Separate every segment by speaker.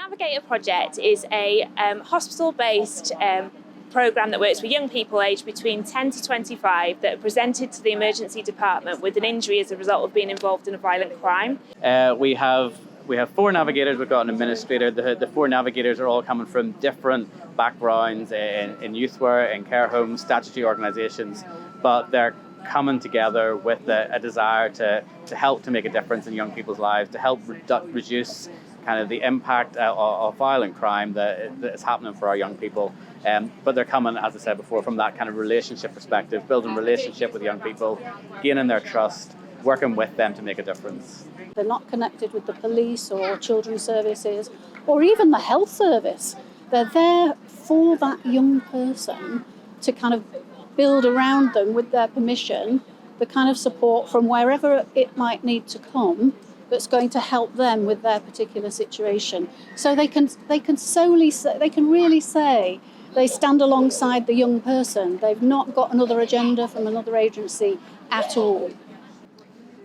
Speaker 1: Navigator project is a hospital-based programme that works with young people aged between 10 to 25 that are presented to the emergency department with an injury as a result of being involved in a violent crime.
Speaker 2: We have 4 navigators. We've got an administrator. The 4 navigators are all coming from different backgrounds in youth work, in care homes, statutory organisations, but they're coming together with a desire to help to make a difference in young people's lives, to help reduce kind of the impact of violent crime that is happening for our young people. But they're coming, as I said before, from that kind of relationship perspective, building relationship with young people, gaining their trust, working with them to make a difference.
Speaker 3: They're not connected with the police or children's services or even the health service. They're there for that young person to kind of build around them, with their permission, the kind of support from wherever it might need to come that's going to help them with their particular situation. So they can really say they stand alongside the young person. They've not got another agenda from another agency at all.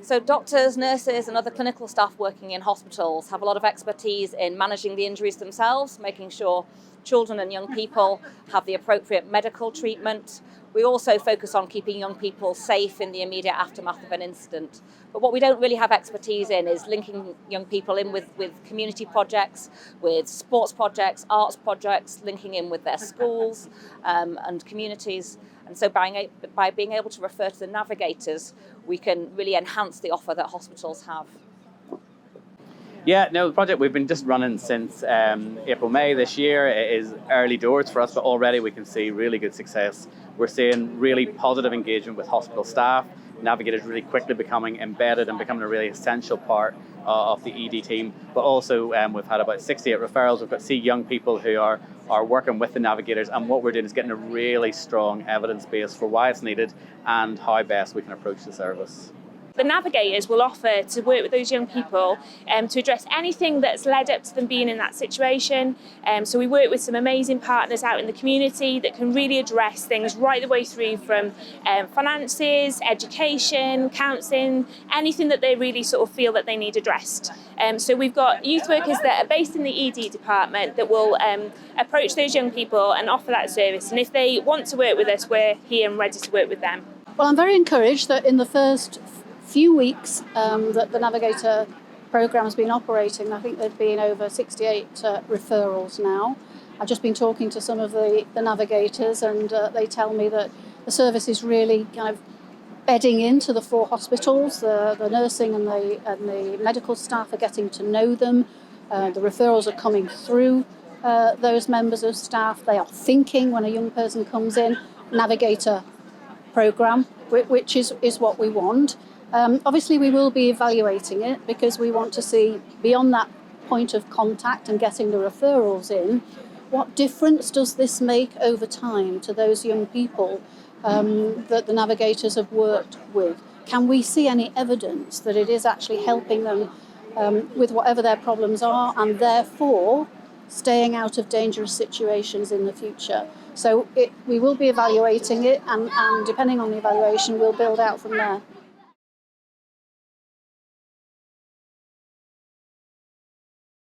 Speaker 4: So doctors, nurses and other clinical staff working in hospitals have a lot of expertise in managing the injuries themselves, making sure children and young people have the appropriate medical treatment. We also focus on keeping young people safe in the immediate aftermath of an incident. But what we don't really have expertise in is linking young people in with community projects, with sports projects, arts projects, linking in with their schools and communities. And so by being able to refer to the navigators, we can really enhance the offer that hospitals have.
Speaker 2: Yeah, no, the project we've been just running since April, May this year. It is early doors for us, but already we can see really good success. We're seeing really positive engagement with hospital staff. Navigators really quickly becoming embedded and becoming a really essential part of the ED team. But also we've had about 68 referrals. We've got to see young people who are working with the navigators, and what we're doing is getting a really strong evidence base for why it's needed and how best we can approach the service.
Speaker 1: The navigators will offer to work with those young people to address anything that's led up to them being in that situation. So we work with some amazing partners out in the community that can really address things right the way through from finances, education, counselling, anything that they really sort of feel that they need addressed. So we've got youth workers that are based in the ED department that will approach those young people and offer that service. And if they want to work with us, we're here and ready to work with them.
Speaker 3: Well, I'm very encouraged that in the first few weeks that the Navigator programme has been operating, I think there've been over 68 referrals now. I've just been talking to some of the navigators, and they tell me that the service is really kind of bedding into the 4 hospitals. The nursing and the medical staff are getting to know them. The referrals are coming through those members of staff. They are thinking when a young person comes in, Navigator programme, which is what we want. Obviously, we will be evaluating it because we want to see, beyond that point of contact and getting the referrals in, what difference does this make over time to those young people that the navigators have worked with? Can we see any evidence that it is actually helping them with whatever their problems are, and therefore staying out of dangerous situations in the future? So we will be evaluating it, and depending on the evaluation, we'll build out from there.